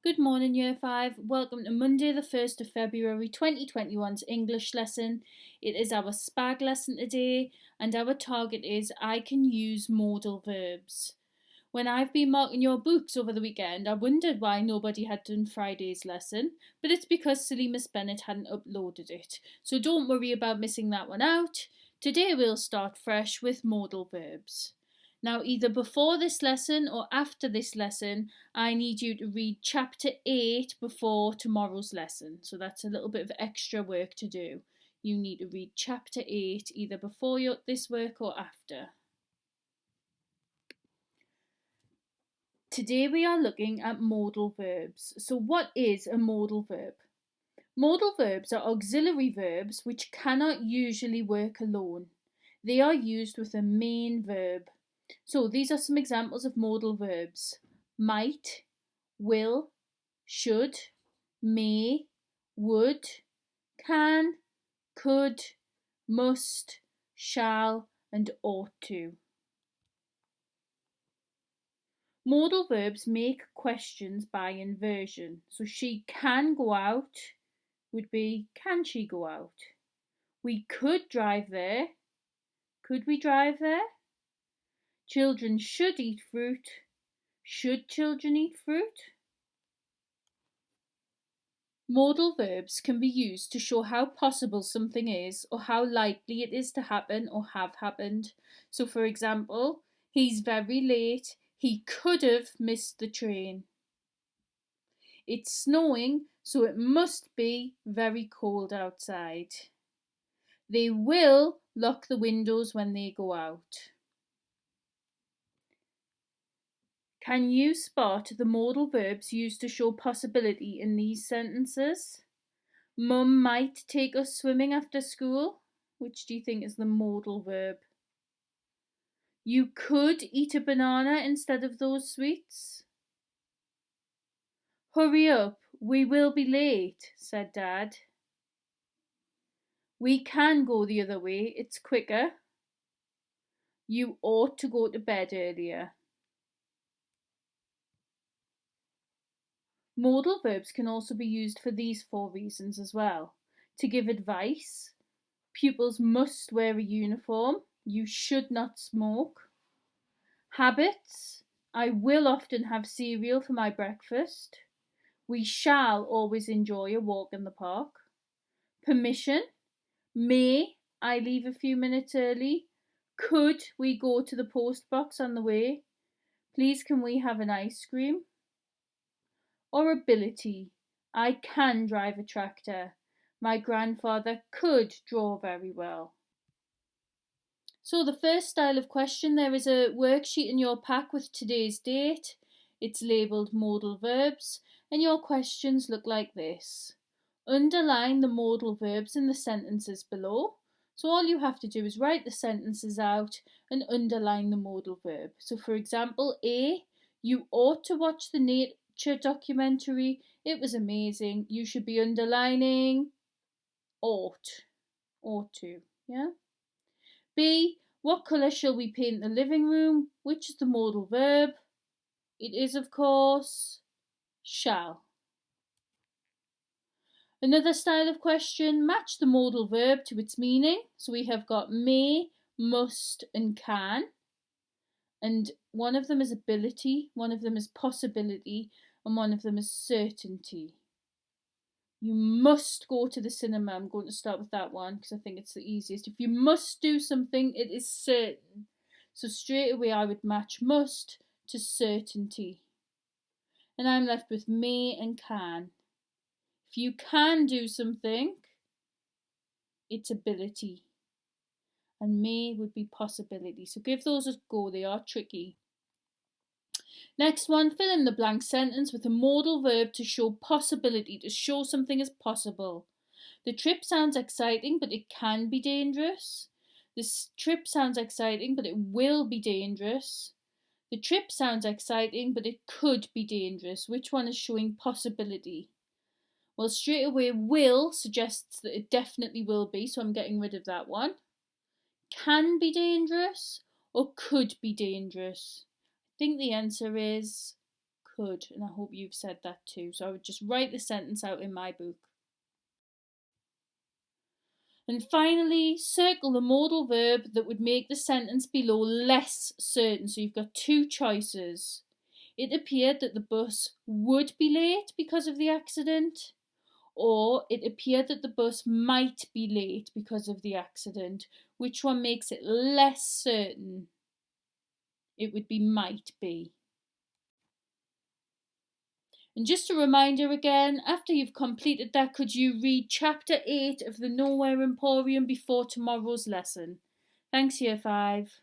Good morning, Year 5. Welcome to Monday, the 1st of February 2021's English lesson. It is our SPAG lesson today, and our target is I can use modal verbs. When I've been marking your books over the weekend, I wondered why nobody had done Friday's lesson, but it's because Silly Miss Bennett hadn't uploaded it. So don't worry about missing that one out. Today we'll start fresh with modal verbs. Now, either before this lesson or after this lesson, I need you to read chapter 8 before tomorrow's lesson. So that's a little bit of extra work to do. You need to read chapter 8 either before this work or after. Today we are looking at modal verbs. So what is a modal verb? Modal verbs are auxiliary verbs which cannot usually work alone. They are used with a main verb. So these are some examples of modal verbs: might, will, should, may, would, can, could, must, shall, and ought to. Modal verbs make questions by inversion. So she can go out would be can she go out? We could drive there. Could we drive there? Children should eat fruit. Should children eat fruit? Modal verbs can be used to show how possible something is or how likely it is to happen or have happened. So for example, he's very late. He could have missed the train. It's snowing, so it must be very cold outside. They will lock the windows when they go out. Can you spot the modal verbs used to show possibility in these sentences? Mum might take us swimming after school. Which do you think is the modal verb? You could eat a banana instead of those sweets. Hurry up, we will be late, said Dad. We can go the other way, it's quicker. You ought to go to bed earlier. Modal verbs can also be used for these 4 reasons as well. To give advice, pupils must wear a uniform. You should not smoke. Habits, I will often have cereal for my breakfast. We shall always enjoy a walk in the park. Permission, may I leave a few minutes early? Could we go to the post box on the way? Please can we have an ice cream? Or ability, I can drive a tractor. My grandfather could draw very well. So the first style of question, there is a worksheet in your pack with today's date. It's labelled modal verbs, and your questions look like this. Underline the modal verbs in the sentences below. So all you have to do is write the sentences out and underline the modal verb. So for example, A, you ought to watch the nature documentary. It was amazing. You should be underlining ought to, yeah? B, what colour shall we paint the living room? Which is the modal verb? It is, of course, shall. Another style of question, match the modal verb to its meaning. So we have got may, must, and can. And one of them is ability, one of them is possibility, and one of them is certainty. You must go to the cinema. I'm going to start with that one because I think it's the easiest. If you must do something, it is certain. So straight away I would match must to certainty. And I'm left with may and can. If you can do something, it's ability. And may would be possibility. So give those a go, they are tricky. Next one, fill in the blank sentence with a modal verb to show possibility, to show something is possible. The trip sounds exciting, but it can be dangerous. This trip sounds exciting, but it will be dangerous. The trip sounds exciting, but it could be dangerous. Which one is showing possibility? Well, straight away, will suggests that it definitely will be, so I'm getting rid of that one. Can be dangerous or could be dangerous? I think the answer is could, and I hope you've said that too. So I would just write the sentence out in my book. And finally, circle the modal verb that would make the sentence below less certain. So you've got two choices. It appeared that the bus would be late because of the accident, or it appeared that the bus might be late because of the accident. Which one makes it less certain? It would be might be. And just a reminder again, after you've completed that, could you read chapter 8 of the Nowhere Emporium before tomorrow's lesson? Thanks, Year 5.